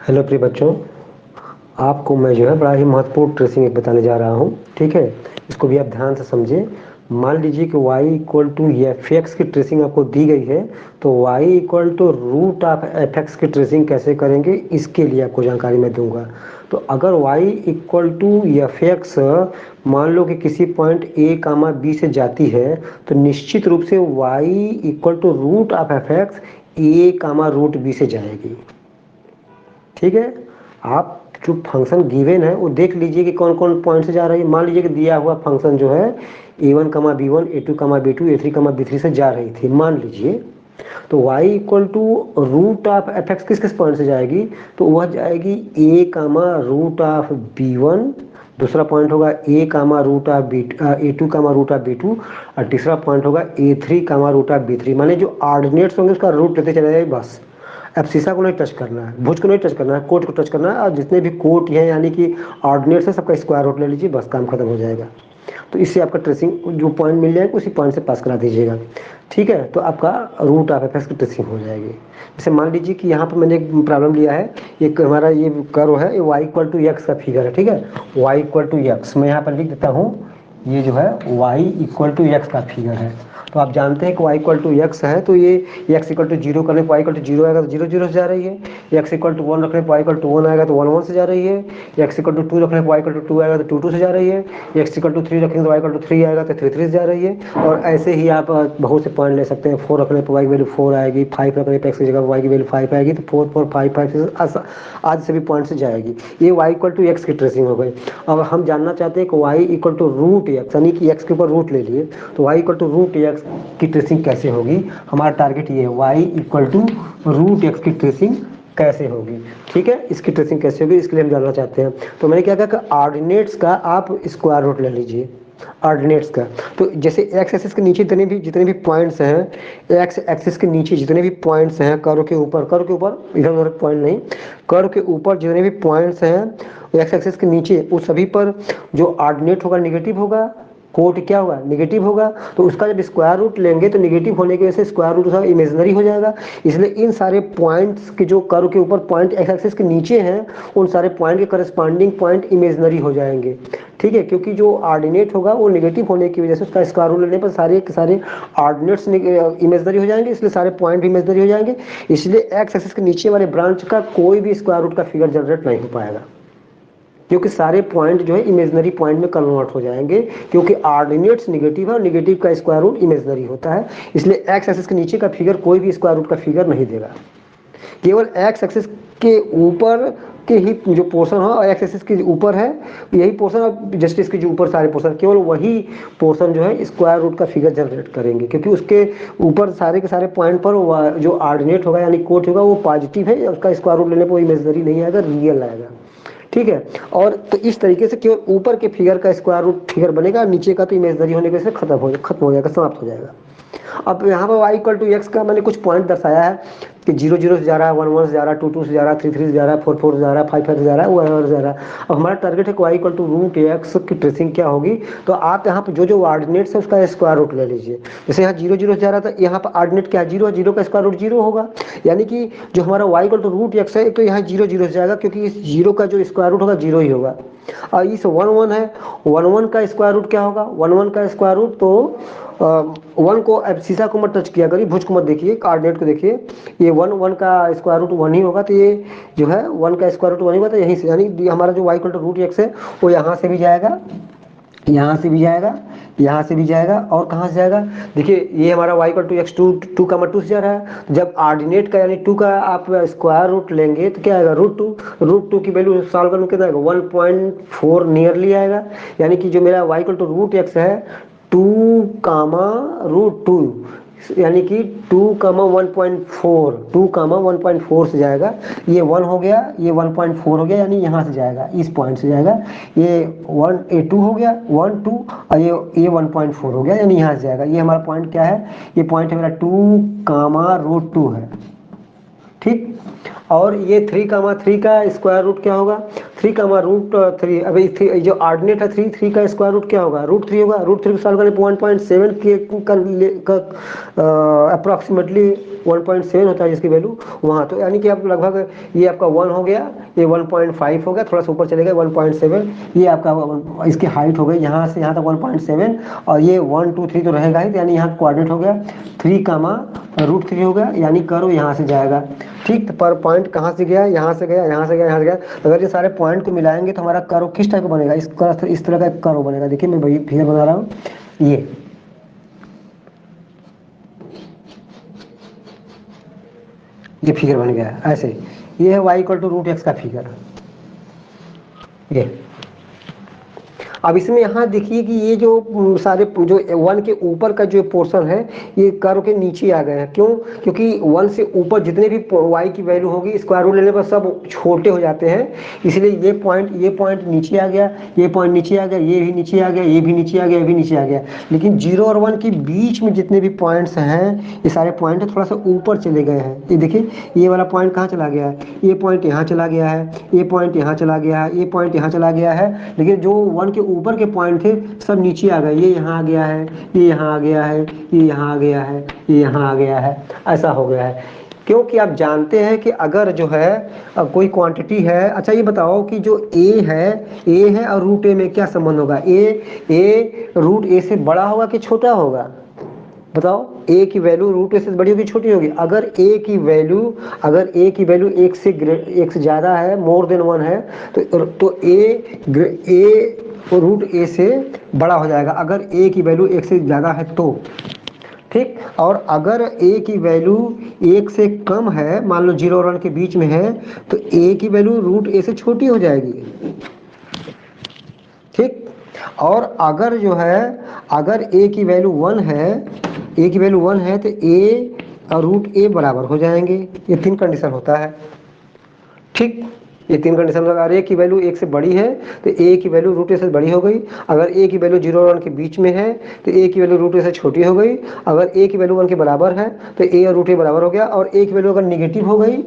Hello प्रिय बच्चों, आपको मैं जो है बड़ा ही महत्वपूर्ण ट्रेसिंग एक बताने जा रहा हूँ। ठीक है, इसको भी आप ध्यान से समझें। मान लीजिए कि y equal to f x की ट्रेसिंग आपको दी गई है, तो y equal to root of f x की ट्रेसिंग कैसे करेंगे इसके लिए आपको जानकारी मैं दूंगा। तो अगर y equal to f x मान लो कि किसी पॉइंट a कामा b से जाती है, तो निश्चित रूप से y equal to root of f x a comma root b से जाएगी। ठीक है, आप जो फंक्शन गिवन है वो देख लीजिए कि कौन कौन पॉइंट से जा रही है। मान लीजिए कि दिया हुआ फंक्शन जो है a1 कमा b1 a2 कमा b2 a3 कमा b3 से जा रही थी, मान लीजिए। तो y equal to root of f x किस किस पॉइंट से जाएगी, तो वह जाएगी a comma root of b1, दूसरा पॉइंट होगा a comma root of b a2 comma root of b2, और तीसरा पॉइंट होगा a3 comma root of b3। माने जो ऑर्डिनेट्स होंगे उसका रूट लेते चले जाएंगे बस। अब शीशा को नहीं टच करना है, भुज को नहीं टच करना है, कोट को टच करना है, और जितने भी कोट हैं यानी कि ऑर्डिनेट्स है सबका स्क्वायर रूट ले लीजिए, बस काम खत्म हो जाएगा। तो इससे आपका ट्रेसिंग जो पॉइंट मिल जाएगा उसी पॉइंट से पास करा दीजिएगा। ठीक है, तो आपका रूट ऑफ एफ एक्स की ट्रेसिंग हो जाएगी। जैसे मान लीजिए कि यहाँ पर मैंने एक प्रॉब्लम लिया है, एक हमारा ये कर्व है, ये y इक्वल टू एक्स का फिगर है। ठीक है, y इक्वल टू एक्स मैं यहाँ पर लिख देता हूँ, ये जो है y इक्वल टू एक्स का फिगर है। तो आप जानते हैं कि y इक्वल टू एक्स है, तो ये x इक्वल टू जीरो करने पर y इक्वल टू जीरो आएगा तो जीरो जीरो से जा रही है। x इक्वल टू वन रखने पर y इक्वल टू वन आएगा तो वन वन से जा रही है। x इक्वल टू टू रखने पर y इक्वल टू टू आएगा तो टू टू से जा रही है। x इक्वल टू थ्री रखेंगे तो y इक्वल टू थ्री आएगा तो थ्री थ्री से जा रही है। और ऐसे ही आप बहुत से पॉइंट ले सकते हैं। फोर रखने पर y की वैल्यू फोर आएगी, फाइव रखने पर x की जगह y की वैल्यू फाइव आएगी, तो फोर फोर फाइव फाइव आज सभी पॉइंट से जाएगी। ये y इक्वल टू एक्स की ट्रेसिंग हो गई। अब हम जानना चाहते हैं कि y equal to root x यानी कि x के ऊपर रूट ले लिए, तो y equal to root x की ट्रेसिंग कैसे होगी। हमारा टारगेट ये है, y equal to root x की ट्रेसिंग कैसे होगी। ठीक है, इसकी ट्रेसिंग कैसे होगी इसके लिए हम जानना चाहते हैं। तो मैंने क्या कहा कि ऑर्डिनेट्स का आप स्क्वायर रूट ले लीजिए, ऑर्डिनेट्स का। तो जैसे एक्स एक्सिस के नीचे जितने भी पॉइंट्स हैं, एक्स एक्सिस के नीचे जितने भी पॉइंट्स हैं, कर्व के ऊपर इधर उधर पॉइंट नहीं, कर्व के ऊपर जितने भी पॉइंट्स हैं एक्स एक्सिस के नीचे, उस सभी पर जो ऑर्डिनेट होगा निगेटिव होगा, कोट क्या होगा निगेटिव होगा। तो उसका जब स्क्वायर रूट लेंगे तो निगेटिव होने की वजह से स्क्वायर रूट उसका इमेजिनरी हो जाएगा। इसलिए इन सारे पॉइंट्स के जो कर्व के ऊपर पॉइंट एक्स एक्सिस के नीचे हैं, उन सारे पॉइंट के करस्पॉन्डिंग पॉइंट इमेजिनरी हो जाएंगे। ठीक है, क्योंकि जो ऑर्डिनेट होगा वो निगेटिव होने की वजह से उसका स्क्वायर रूट लेने पर सारे के सारे ऑर्डिनेट्स इमेजिनरी हो जाएंगे, इसलिए सारे पॉइंट भी इमेजिनरी हो जाएंगे। इसलिए एक्स एक्सिस के नीचे वाले ब्रांच का कोई भी स्क्वायर रूट का फिगर जनरेट नहीं हो पाएगा, क्योंकि सारे पॉइंट जो है इमेजिनरी पॉइंट में कन्वर्ट हो जाएंगे, क्योंकि ऑर्डिनेट्स निगेटिव है और निगेटिव का स्क्वायर रूट इमेजिनरी होता है। इसलिए एक्स एक्सिस के नीचे का फिगर कोई भी स्क्वायर रूट का फिगर नहीं देगा। केवल एक्स एक्सिस के ऊपर के ही जो पोर्शन हो और एक्स एक्सिस के ऊपर है यही पोर्शन, और जस्ट इसके जो ऊपर सारे पोर्शन केवल वही पोर्शन जो है स्क्वायर रूट का फिगर जनरेट करेंगे, क्योंकि उसके ऊपर सारे के सारे पॉइंट पर जो ऑर्डिनेट होगा यानी कोट होगा वो पॉजिटिव है, उसका स्क्वायर रूट लेने पर वो इमेजिनरी नहीं आएगा, रियल आएगा। ठीक है, और तो इस तरीके से केवल ऊपर के फिगर का स्क्वायर रूट फिगर बनेगा, नीचे का तो इमेजिनरी होने की वजह से खत्म हो जाएगा, समाप्त हो जाएगा। अब यहाँ पर y इक्वल टू एक्स का मैंने कुछ पॉइंट दर्शाया है कि जीरो जीरो से जा रहा है, वन वन से जा रहा है, टू टू से जा रहा है, थ्री थ्री से जा रहा है, फोर फोर से जा रहा है, फाइव फाइव से जा रहा है, वन से जा रहा है। अब हमारा टारगेट है कि y equal to root x की ट्रेसिंग क्या होगी। तो आप यहाँ पर जो ऑर्डिनेट्स है उसका स्क्वायर रूट ले लीजिए। जैसे यहाँ जीरो जीरो से जा रहा था, यहाँ पर ऑर्डिनेट क्या है जीरो, जीरो का स्क्वायर रूट जीरो होगा, यानी कि जो हमारा y equal to root x है, एक तो यहाँ जीरो जीरो से जाएगा क्योंकि इस जीरो का जो स्क्वायर रूट होगा जीरो ही होगा। और इस वन वन है, वन वन का स्क्वायर रूट क्या होगा, वन वन का स्क्वायर रूट तो वन को अब शीशा को मत टच किया करिए, भुज को मत देखिए, कोऑर्डिनेट को देखिए। ये वन वन का स्क्वायर रूट वन ही होगा, तो ये जो है वन का स्क्वायर रूट वन ही होगा, तो यहीं से यानी हमारा जो y equal to root x है वो यहाँ से भी जाएगा, यहाँ से भी जाएगा, यहाँ से भी जाएगा, और कहाँ से जाएगा देखिए, ये हमारा y equal to x two का टू से जा रहा है। जब ऑर्डिनेट का यानी टू का आप स्क्वायर रूट लेंगे तो क्या आएगा रूट टू की वैल्यू सॉल्व करने कितना आएगा 1.4 नियरली आएगा। यानी कि जो मेरा y equal to root x है टू कामा रूट टू, यानी कि 2,1.4 से जाएगा, ये 1 हो गया, ये 1.4 हो गया, यानी यहाँ से जाएगा, इस पॉइंट से जाएगा, ये 2 हो गया 1 2, और ये 1.4 हो गया, यानी यहाँ से जाएगा। ये हमारा पॉइंट क्या है, ये पॉइंट है मेरा 2, रूट 2 है। ठीक, और ये 3, 3 का स्क्वायर रूट क्या होगा, 3, अभी जो ऑर्डिनेट है 3 का स्क्वायर रूट क्या होगा, √3 होगा। √3 को सॉल्व करें 1.7 के अप्रॉक्सीमेटली 1.7 होता है जिसकी वैल्यू वहाँ, तो यानी कि आप लगभग ये आपका 1 हो गया, ये 1.5 हो गया, थोड़ा सा ऊपर चलेगा 1.7, ये आपका इसकी हाइट हो गई यहाँ से यहाँ तक 1.7, और ये 1 2 3 तो रहेगा ही, यानी यहाँ कोऑर्डिनेट हो गया 3, हो गया, यानी कर्व यहाँ से जाएगा। ठीक, तो पर पॉइंट कहाँ से गया, यहाँ से गया, यहाँ से गया, यहाँ से गया। अगर ये सारे पॉइंट को मिलाएंगे तो हमारा कर्व किस टाइप का बनेगा, इस तरह का एक कर्व बनेगा। देखिए मैं वही फिगर बना रहा हूँ, ये फिगर बन गया ऐसे। ये है y = √x का फिगर। ये अब इसमें यहाँ देखिए कि ये जो सारे जो 1 के ऊपर का जो पोर्शन है ये कर्व के नीचे आ गए हैं। क्यों? क्योंकि 1 से ऊपर जितने भी y की वैल्यू होगी स्क्वायर रूट लेने पर सब छोटे हो जाते हैं, इसलिए ये पॉइंट नीचे आ गया, ये पॉइंट नीचे आ गया, ये भी नीचे आ गया, ये भी नीचे आ गया, ये भी नीचे आ गया। लेकिन 0 और 1 के बीच में जितने भी पॉइंट्स हैं ये सारे पॉइंट थोड़ा सा ऊपर चले गए हैं। ये देखिए ये वाला पॉइंट कहाँ चला गया है, ये पॉइंट यहाँ चला गया है, ये पॉइंट यहाँ चला गया है, ये पॉइंट यहाँ चला गया है। लेकिन जो 1 के ऊपर के पॉइंट थे सब नीचे आ गए, ये यहाँ आ गया है, ये यहाँ आ गया है, ये यहाँ आ गया है, ये यहाँ आ गया है, ऐसा हो गया है। क्योंकि आप जानते हैं कि अगर जो है कोई क्वांटिटी है, अच्छा ये बताओ कि जो a है और √a में क्या संबंध होगा, a √a से बड़ा होगा कि छोटा होगा, बताओ। a की वैल्यू √a से बड़ी होगी छोटी होगी? अगर a की वैल्यू 1 से ज़्यादा है, मोर देन 1 है, तो a √a से बड़ा हो जाएगा अगर a की वैल्यू 1 से ज़्यादा है तो। ठीक, और अगर a की वैल्यू 1 से कम है, मान लो 0 और 1 के बीच में है, तो a की वैल्यू √a से छोटी हो जाएगी। ठीक, और अगर जो है अगर a की वैल्यू 1 है तो a और √a बराबर हो जाएंगे। ये 3 कंडीशन होता है। ठीक, ये 3 कंडीशन। अगर a की वैल्यू 1 से बड़ी है तो a की वैल्यू √a से बड़ी हो गई। अगर a की वैल्यू 0 और 1 के बीच में है तो a की वैल्यू √a से छोटी हो गई। अगर a की वैल्यू 1 के बराबर है तो a और √a बराबर हो गया। और a की वैल्यू अगर निगेटिव हो गई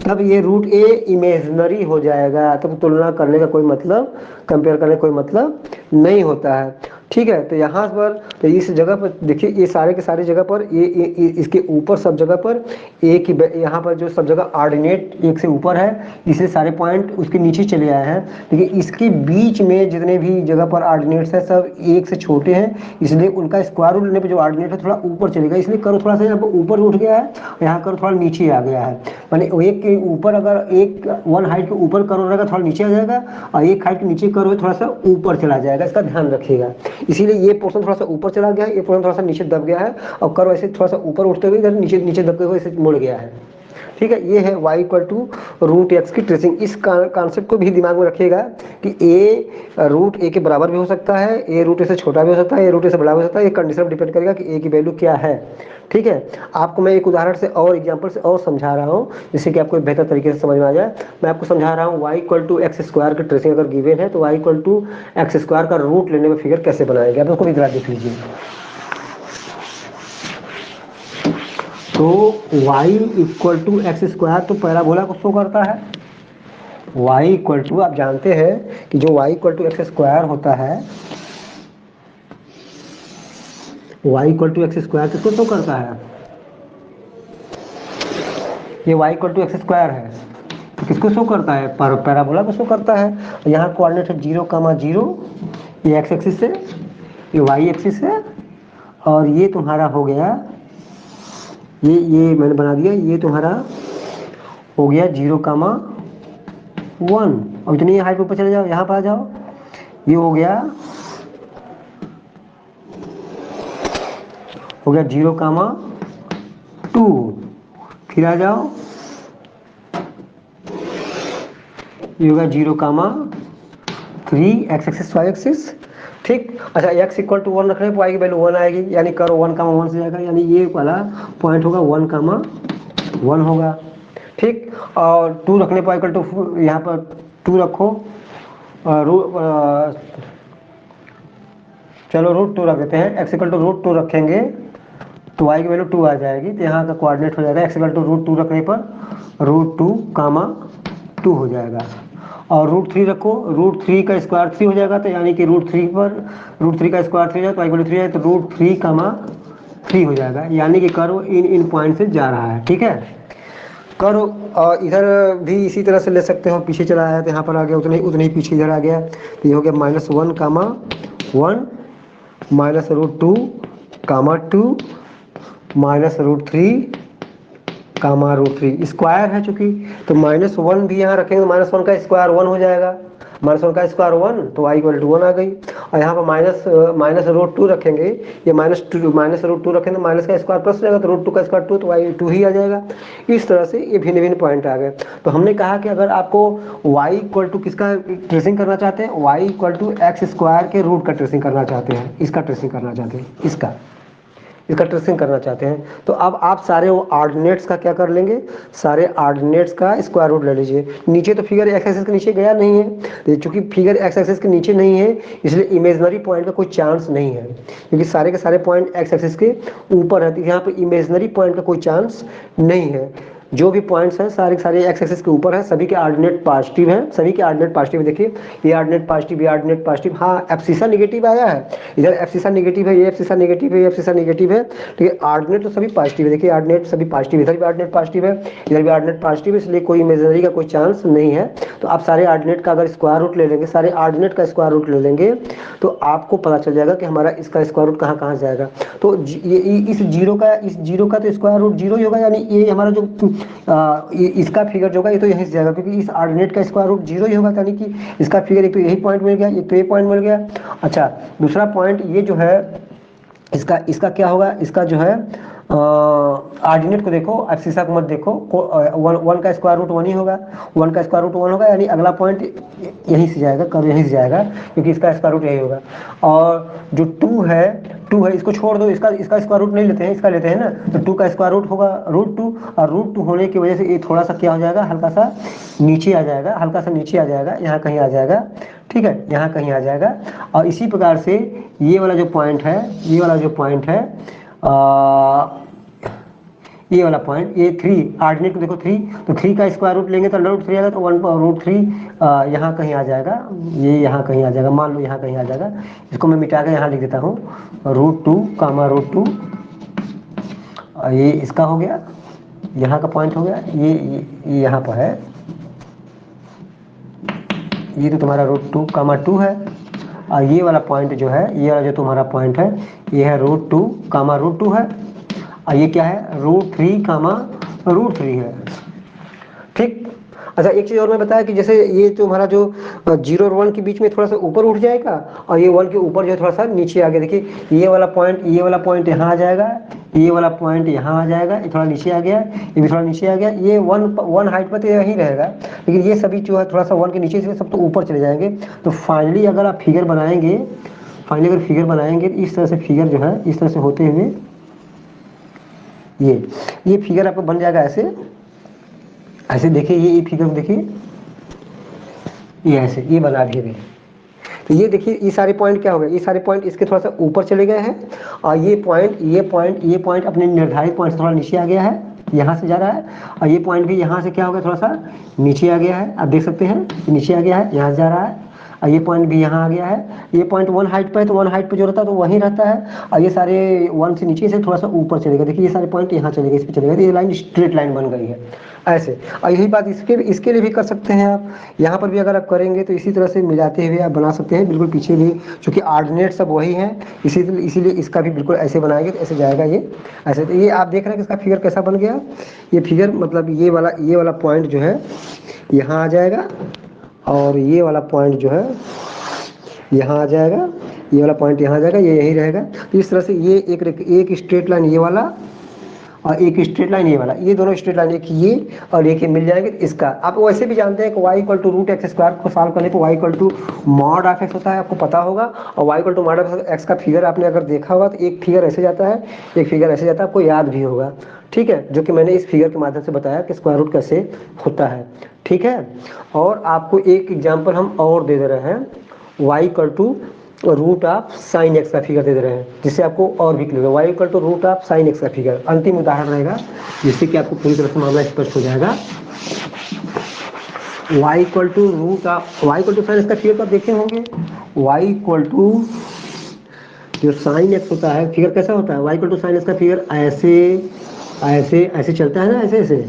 तब ये √a इमेजनरी हो जाएगा, तब तुलना करने का कोई मतलब, कंपेयर करने का कोई मतलब नहीं होता है। ठीक है, तो यहाँ पर तो इस जगह पर देखिए ये सारे के सारे जगह पर ये इसके ऊपर सब जगह पर a की यहाँ पर जो सब जगह ऑर्डिनेट 1 से ऊपर है, इसलिए सारे पॉइंट उसके नीचे चले आए हैं। लेकिन इसके बीच में जितने भी जगह पर ऑर्डिनेट्स है सब 1 से छोटे हैं, इसलिए उनका स्क्वायर रूट लेने पर जो ऑर्डिनेट है थोड़ा ऊपर चलेगा, इसलिए कर्व थोड़ा सा यहाँ पर ऊपर उठ गया है, यहाँ कर्व थोड़ा नीचे आ गया है। माने 1 के ऊपर अगर 1 हाइट के ऊपर कर्व रहेगा थोड़ा नीचे आ जाएगा, और 1 हाइट के नीचे कर्व थोड़ा सा ऊपर चला जाएगा, इसका ध्यान रखिएगा। इसीलिए ये पोर्शन थोड़ा सा ऊपर चला गया है, ये पोर्शन थोड़ा सा नीचे दब गया है, और कर्व ऐसे थोड़ा सा ऊपर उठते हुए इधर नीचे दबते हुए ऐसे मुड़ गया है। ठीक है, ये है y = √x की ट्रेसिंग। इस कॉन्सेप्ट को भी दिमाग में रखिएगा कि a √a के बराबर भी हो सकता है, a √a से छोटा भी हो सकता है, a √a से बड़ा भी हो सकता है। ये कंडीशन पर डिपेंड करेगा कि a की वैल्यू क्या है। ठीक है, आपको मैं एक उदाहरण से और एग्जांपल से और समझा रहा हूँ जिससे कि आपको बेहतर तरीके से समझ में आ जाए। मैं आपको समझा रहा हूँ y = x² की ट्रेसिंग अगर गिवन है तो y = x² का रूट लेने में फिगर कैसे बनाएंगे, आप उसको भी जरा देख लीजिए। तो y = x² तो पैराबोला को शो करता है। y = आप जानते हैं कि जो y = x² होता है, y = x² किसको शो करता है? ये y = x² है, तो किसको शो करता है? पैराबोला को शो करता है। यहाँ कोऑर्डिनेट है 0, 0, ये x एक्सिस है, ये y एक्सिस है, और ये तुम्हारा हो गया, ये मैंने बना दिया, ये तुम्हारा हो गया 0, 1। अब इतनी हाइट ऊपर चले जाओ, यहाँ पर आ जाओ, ये हो गया 0, 2। फिर आ जाओ, ये होगा 0, 3, x एक्सिस y एक्सिस। ठीक, अच्छा x = 1 रखने पर y की वैल्यू 1 आएगी, यानी कर्व 1, 1 से जाएगा, यानी ये वाला पॉइंट होगा 1, 1 होगा। ठीक, और 2 रखने पर y यहाँ पर 2 रखो, चलो √2 रख देते हैं। x = √2 रखेंगे तो y की वैल्यू 2 आ जाएगी, तो यहाँ का कोऑर्डिनेट हो जाएगा x = √2 रखने पर √2 कामा 2 हो जाएगा। और √3 रखो, √3 का स्क्वायर 3 हो जाएगा, तो यानी कि √3 पर √3 का स्क्वायर 3 हो जाएगा, तो =3 है, तो √3 कामा 3 हो जाएगा। यानी कि कर्व इन पॉइंट से जा रहा है। ठीक है, कर्व इधर भी इसी तरह से ले सकते हो, पीछे चला आया तो यहाँ पर आ गया, उतने ही पीछे इधर आ गया, तो ये हो गया -1 कामा 1 -√2 कामा 2 -√3 कामा √3 स्क्वायर है चूंकि, तो -1 भी यहाँ रखेंगे, -1 का स्क्वायर 1 हो जाएगा, -1 का स्क्वायर 1, तो y = 1 आ गई। और यहाँ पर -√2 रखेंगे, ये -√2 रखेंगे, माइनस का स्क्वायर प्लस हो जाएगा, तो √2 का स्क्वायर 2, तो y 2 ही आ जाएगा। इस तरह से ये भिन्न भिन्न पॉइंट आ गए। तो हमने कहा कि अगर आपको y = किसका ट्रेसिंग करना चाहते हैं, y = x² के रूट का ट्रेसिंग करना चाहते हैं, इसका ट्रेसिंग करना चाहते हैं, इसका ट्रेसिंग करना चाहते हैं, तो अब आप सारे वो ऑर्डिनेट्स का क्या कर लेंगे, सारे ऑर्डिनेट्स का स्क्वायर रूट ले लीजिए। नीचे तो फिगर एक्स एक्सिस के नीचे गया नहीं है, तो चूंकि फिगर एक्स एक्सिस के नीचे नहीं है, इसलिए इमेजनरी पॉइंट का कोई चांस नहीं है, क्योंकि सारे के सारे पॉइंट एक्स एक्सिस के ऊपर है, तो यहाँ पर इमेजनरी पॉइंट का कोई चांस नहीं है। जो भी पॉइंट्स हैं सारे सारे एक्स एक्सिस के ऊपर है, सभी के ऑर्डिनेट पॉजिटिव हैं, सभी के ऑर्डिनेट पॉजिटिव है। देखिए ये ऑर्डिनेट पॉजिटिव, ये ऑर्डिनेट पॉजिटिव, हाँ एब्सिसा नेगेटिव आया है, इधर एब्सिसा नेगेटिव है, ये एब्सिसा नेगेटिव है, ये एब्सिसा नेगेटिव है, ठीक है। ऑर्डिनेट तो सभी पॉजिटिव है, देखिए ऑर्डिनेट सभी पॉजिटिव, इधर भी ऑर्डिनेट पॉजिटिव है, इधर भी ऑर्डिनेट पॉजिटिव है, इसलिए कोई इमेजिनरी का कोई चांस नहीं है। तो आप सारे ऑर्डिनेट का अगर स्क्वायर रूट ले लेंगे, सारे ऑर्डिनेट का स्क्वायर रूट ले लेंगे, तो आपको पता चल जाएगा कि हमारा इसका स्क्वायर रूट कहाँ कहाँ जाएगा। तो ये इस जीरो का तो स्क्वायर रूट 0 ही होगा, यानी ये हमारा जो इसका फिगर जो होगा ये तो यहीं से जाएगा, क्योंकि इस ऑर्डिनेट का स्क्वायर रूट 0 ही होगा, यानी कि इसका फिगर एक तो यही पॉइंट मिल गया, एक तो ये पॉइंट मिल गया। अच्छा, दूसरा पॉइंट ये जो है इसका क्या होगा, इसका जो है ऑर्डिनेट को देखो, एब्सिसा को मत देखो, 1 का स्क्वायर रूट 1 ही होगा, 1 का स्क्वायर रूट 1 होगा, यानी अगला पॉइंट यहीं से जाएगा, कर्व यहीं से जाएगा, क्योंकि इसका स्क्वायर रूट यही होगा। और जो 2 है इसको छोड़ दो, इसका स्क्वायर रूट नहीं लेते हैं, इसका लेते हैं ना, तो 2 का स्क्वायर रूट होगा √2, और √2 होने की वजह से ये थोड़ा सा क्या हो जाएगा, हल्का सा नीचे आ जाएगा, हल्का सा नीचे आ जाएगा, यहाँ कहीं आ जाएगा, ठीक है, यहाँ कहीं आ जाएगा। और इसी प्रकार से ये वाला जो पॉइंट है, ये वाला जो पॉइंट है, ये वाला पॉइंट, ये 3 ऑर्डिनेट को देखो 3, तो 3 का स्क्वायर रूट लेंगे तो √3 आएगा, तो 1√3 यहाँ कहीं आ जाएगा, ये यहाँ कहीं आ जाएगा, मान लो यहाँ कहीं आ जाएगा, इसको मैं मिटा कर यहाँ लिख देता हूँ, √2 कामा √2, ये इसका हो गया, यहाँ का पॉइंट हो गया, ये यहाँ पर है, ये तो तुम्हारा √2 कामा 2 है, और ये वाला पॉइंट जो है, ये वाला जो तुम्हारा पॉइंट है, ये है √2 कामा √2 है, और ये क्या है, √3 कामा √3 है, ठीक। अच्छा, एक चीज़ और मैं बताया कि जैसे ये तुम्हारा जो 0 और 1 के बीच में थोड़ा सा ऊपर उठ जाएगा, और ये 1 के ऊपर जो है थोड़ा सा नीचे आ गया, देखिए ये वाला पॉइंट यहाँ आ जाएगा, ये वाला पॉइंट यहाँ आ जाएगा, ये थोड़ा नीचे आ गया, ये भी थोड़ा नीचे आ गया, ये 1 हाइट पर तो यही रहेगा, लेकिन ये सभी जो है थोड़ा सा 1 के नीचे से सब तो ऊपर चले जाएंगे। तो फाइनली अगर आप फिगर बनाएंगे, तो इस तरह से फिगर जो है, इस तरह से होते हुए ये फिगर आपको बन जाएगा ऐसे देखिए, ये फिगर देखिए, ये ऐसे ये बना दिए। तो ये देखिए, ये सारे पॉइंट क्या हो गए, ये सारे पॉइंट इसके थोड़ा सा ऊपर चले गए हैं, और ये पॉइंट अपने निर्धारित पॉइंट से थोड़ा नीचे आ गया है, यहाँ से जा रहा है, और ये पॉइंट भी यहाँ से क्या हो गया, थोड़ा सा नीचे आ गया है, आप देख सकते हैं नीचे आ गया है, यहाँ से जा रहा है, और ये पॉइंट भी यहाँ आ गया है। ये पॉइंट 1 हाइट पर है, तो 1 हाइट पर जो रहता है तो वहीं रहता है, और ये सारे 1 से नीचे से थोड़ा सा ऊपर चलेगा, देखिए ये सारे पॉइंट यहाँ चले गए, इस पर चले गए, तो ये लाइन स्ट्रेट लाइन बन गई है ऐसे। और यही बात इसके लिए भी कर सकते हैं आप, यहाँ पर भी अगर आप करेंगे तो इसी तरह से मिलाते हुए आप बना सकते हैं, बिल्कुल पीछे भी, क्योंकि ऑर्डिनेट सब वही हैं, इसीलिए इसका भी बिल्कुल ऐसे बनाएंगे तो ऐसे जाएगा ये ऐसे। तो ये आप देख रहे हैं कि इसका फिगर कैसा बन गया, ये फिगर मतलब ये वाला पॉइंट जो है यहाँ आ जाएगा, और ये वाला पॉइंट जो है यहाँ आ जाएगा, ये वाला पॉइंट यहाँ आ जाएगा, ये यही रहेगा। तो इस तरह से ये एक स्ट्रेट लाइन ये वाला, और एक स्ट्रेट लाइन ये वाला, ये दोनों स्ट्रेट लाइन, एक ये और एक ये मिल जाएंगे। इसका आप वैसे भी जानते हैं कि y = √x² को सॉल्व करने पर y = mod ऑफ x होता है, आपको पता होगा। और y = mod ऑफ x का फिगर आपने अगर देखा होगा तो एक फिगर ऐसे जाता है, एक फिगर ऐसे जाता है, आपको याद भी होगा, ठीक है, जो कि मैंने इस फिगर के माध्यम से बताया कि स्क्वायर रूट कैसे होता है, ठीक है। और आपको एक एग्जाम्पल हम और दे दे रहे हैं, y = root of sine x का फिगर दे रहे हैं, जिससे आपको और भी clear y equal to root of sine x का फिगर अंतिम उदाहरण रहेगा, जिससे कि आपको पूरी तरह से मामला स्पष्ट हो जाएगा। y equal to root of y equal to sine x का फिगर तो आप देखे होंगे। y इक्वल टू जो साइन एक्स होता है फिगर कैसा होता है, y equal to sine x का फिगर ऐसे ऐसे ऐसे चलता है ना, ऐसे ऐसे।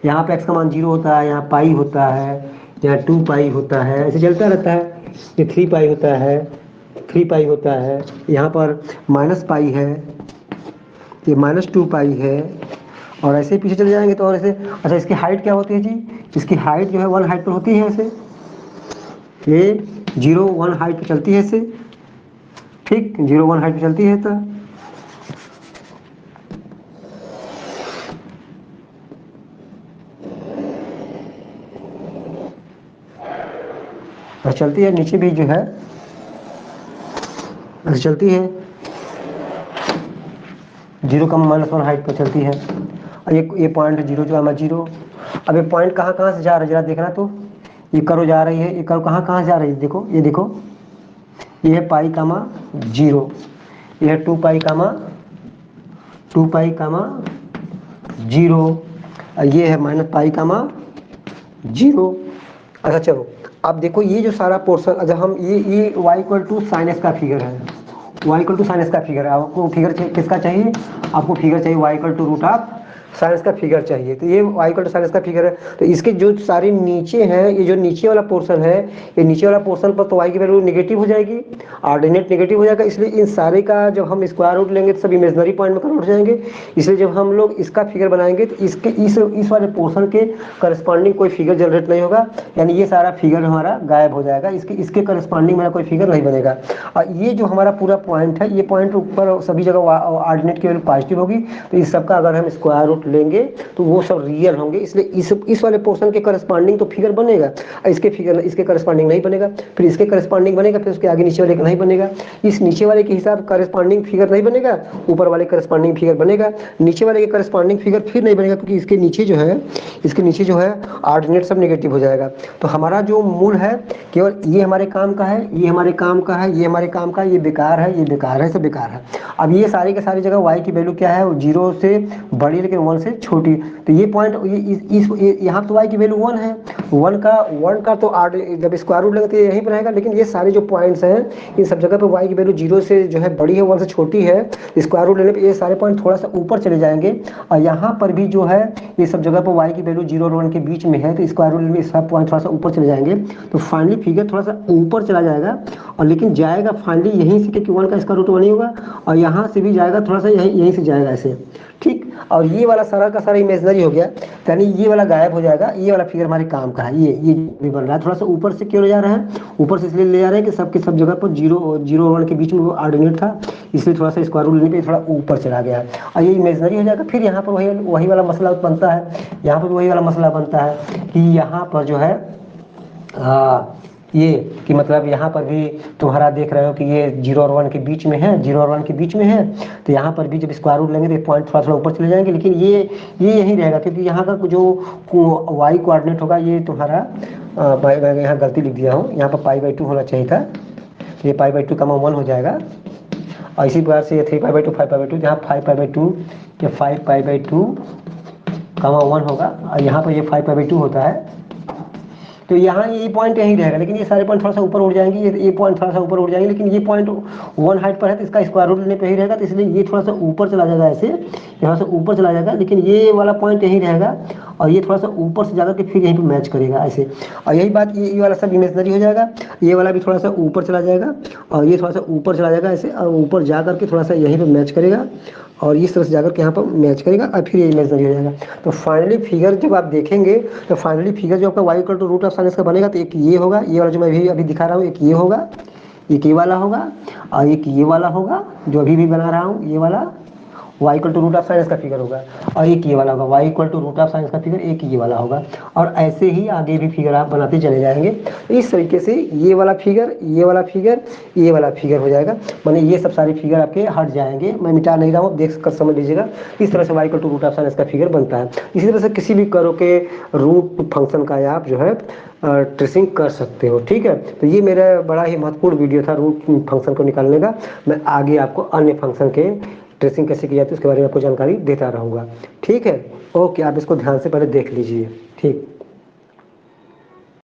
यहाँ पे x का मान 0 होता है, यहाँ पाई होता है, यहाँ 2 पाई होता है, ऐसे चलता रहता है। ये 3 पाई होता है, 3 पाई होता है, यहाँ पर माइनस पाई है, ये माइनस 2 पाई है, और ऐसे पीछे चले जाएंगे तो और ऐसे। अच्छा, इसकी हाइट क्या होती है जी, इसकी हाइट जो है 1 हाइट पर होती है ऐसे, ये 0 1 हाइट पर चलती है ऐसे, ठीक 0 1 हाइट पर चलती है। तो और चलती है नीचे भी जो है ऐसे चलती है, 0 कम -1 हाइट पर चलती है। और ये पॉइंट 0 जो है 0। अब ये पॉइंट कहाँ कहाँ से जा रहा है जरा देखना, तो ये कर्व जा रही है, ये कर्व कहाँ कहाँ से जा रही है, देखो ये देखो, ये है पाई कामा 0, ये है 2 पाई कामा 0, ये है माइनस पाई कामा 0। अच्छा चलो, अब देखो ये जो सारा पोर्शन, अच्छा हम ये y equal to sine x का फिगर है, y equal to sine x का फिगर है। आपको फिगर किसका चाहिए, आपको फिगर चाहिए y equal to root of science का फिगर चाहिए। तो ये y इक्वल टू साइंस का फिगर है, तो इसके जो सारे नीचे हैं, ये जो नीचे वाला पोर्शन है, ये नीचे वाला पोर्शन पर तो y की वैल्यू नेगेटिव हो जाएगी, ऑर्डिनेट नेगेटिव हो जाएगा, इसलिए इन सारे का जब हम स्क्वायर रूट लेंगे तो सब इमेजनरी पॉइंट में कन्वर्ट हो जाएंगे। इसलिए जब हम लोग इसका फिगर बनाएंगे तो इसके इस वाले पोर्शन के करस्पॉन्डिंग कोई फिगर जनरेट नहीं होगा, यानी ये सारा फिगर हमारा गायब हो जाएगा, इसके करस्पॉन्डिंग मेरा कोई फिगर नहीं बनेगा। और ये जो हमारा पूरा पॉइंट है, ये पॉइंट ऊपर सभी जगह ऑर्डिनेट की वैल्यू पॉजिटिव होगी, तो इस सबका अगर हम स्क्वायर रूट लेंगे तो वो सब रियल होंगे, इसलिए इस वाले पोर्शन के करस्पॉन्डिंग तो फिगर बनेगा, इसके फिगर इसके करस्पॉन्डिंग नहीं बनेगा, फिर इसके करस्पॉन्डिंग बनेगा, फिर उसके आगे नीचे वाले का नहीं बनेगा, इस नीचे वाले के हिसाब करस्पॉन्डिंग फिगर नहीं बनेगा, ऊपर वाले करस्पॉन्डिंग फिगर बनेगा, नीचे वाले के करस्पॉन्डिंग फिगर फिर नहीं बनेगा, क्योंकि इसके नीचे जो है ऑर्डिनेट सब नेगेटिव हो जाएगा। तो हमारा जो मूल है केवल ये हमारे काम का है, ये हमारे काम का है, ये हमारे काम का है, ये बेकार है, ये बेकार है, सब बेकार है। अब ये सारी के सारी जगह y की वैल्यू क्या है, 0 से बड़ी लेकिन 1 से छोटी, तो ये पॉइंट यहाँ तो y की वैल्यू 1 है, 1 का तो जब स्क्वायर रूट लेंगे तो यहीं पर रहेगा, लेकिन ये सारे जो पॉइंट्स हैं इन सब जगह पर y की वैल्यू 0 से जो है बड़ी है, 1 से छोटी है, स्क्वायर रूट लेने पे ये सारे पॉइंट थोड़ा सा ऊपर चले जाएंगे, और यहाँ पर भी जो है ये सब जगह पर y की वैल्यू 0 और 1 के बीच में है, तो स्क्वायर रूट में सब पॉइंट थोड़ा सा ऊपर चले जाएंगे, तो फाइनली फिगर थोड़ा सा ऊपर चला जाएगा, और लेकिन जाएगा फाइनली यहीं से, क्योंकि 1 का स्क्वायर रूट 1 ही होगा, और यहाँ से भी जाएगा थोड़ा सा यहीं से जाएगा ऐसे, ठीक। और ये वाला सारा का सारा इमेजनरी हो गया, यानी ये वाला गायब हो जाएगा, ये वाला फिगर हमारे काम का है, ये भी बन रहा है, थोड़ा सा ऊपर से क्यों ले जा रहा है, ऊपर से इसलिए ले जा रहे हैं कि सबके सब जगह पर 0 और 1 के बीच में वो ऑर्डिनेट था, इसलिए थोड़ा सा स्क्वायर रूट लेने पे थोड़ा ऊपर चला गया, और ये इमेजनरी हो जाएगा। फिर यहाँ पर वही वाला मसला बनता है, यहाँ पर वही वाला मसला बनता है कि यहाँ पर जो है ये कि मतलब यहाँ पर भी तुम्हारा देख रहे हो कि ये 0 और 1 के बीच में है, 0 और 1 के बीच में है, तो यहाँ पर भी जब स्क्वायर रूट लेंगे तो पॉइंट थोड़ा थोड़ा ऊपर चले जाएंगे, लेकिन ये यहीं रहेगा, क्योंकि यहाँ का जो y कोऑर्डिनेट होगा ये तुम्हारा मैं यहाँ गलती लिख दिया हूँ, यहाँ पर π/2 होना चाहिए था, तो ये π/2 का 1 हो जाएगा, और इसी प्रकार से ये 3π/2 5π/2, जहाँ 5π/2 या 5π/2 1 होगा, और यहाँ पर ये 5π/2 होता है, तो यहाँ ये पॉइंट यहीं रहेगा, लेकिन ये सारे पॉइंट थोड़ा सा ऊपर उड़ जाएंगे, ये पॉइंट थोड़ा सा ऊपर उड़ जाएंगे, लेकिन ये पॉइंट 1 हाइट पर है तो इसका स्क्वायर रूट लेने पे ही रहेगा, तो इसलिए ये थोड़ा सा ऊपर चला जाएगा, ऐसे यहाँ से ऊपर चला जाएगा, लेकिन ये वाला पॉइंट यहीं रहेगा, और ये थोड़ा सा ऊपर से जाकर के फिर यहीं पर मैच करेगा ऐसे, और यही बात ये वाला सब इमेजनरी हो जाएगा, ये वाला भी थोड़ा सा ऊपर चला जाएगा, और ये थोड़ा सा ऊपर चला जाएगा ऐसे, और ऊपर जा करके थोड़ा सा यहीं पर मैच करेगा, और इस तरह से जाकर के यहाँ पर मैच करेगा, और फिर ये इमेजनरी हो जाएगा। तो फाइनली फिगर जब आप देखेंगे तो फाइनली फिगर जो आपका y equal to root of sine का बनेगा, तो एक ये होगा, ये वाला जो मैं अभी दिखा रहा हूँ, एक ये होगा, एक ये वाला होगा, और एक ये वाला होगा जो अभी भी बना रहा हूँ, ये वाला y equal to root of sine इसका फिगर होगा, और एक ये वाला होगा, y equal to root of sine इसका फिगर एक ये वाला होगा। और ऐसे ही आगे भी फिगर आप बनाते चले जाएंगे। इस तरीके से ये वाला फिगर, ये वाला फिगर, ये वाला फिगर हो जाएगा। माने ये सब सारे फिगर आपके हट जाएंगे, मैं मिटा नहीं रहा हूँ, देख कर समझ लीजिएगा। इस तरह से y equal to root of sine इसका फिगर बनता है। इसी तरह से किसी भी कर्व के रूट फंक्शन का आप जो है ट्रेसिंग कर सकते हो। ठीक है, तो ये मेरा बड़ा ही महत्वपूर्ण वीडियो था रूट फंक्शन को निकालने का। मैं आगे आपको अन्य फंक्शन के ट्रेसिंग कैसे की जाती है उसके बारे में आपको जानकारी देता रहूँगा। ठीक है, ओके, आप इसको ध्यान से पहले देख लीजिए। ठीक।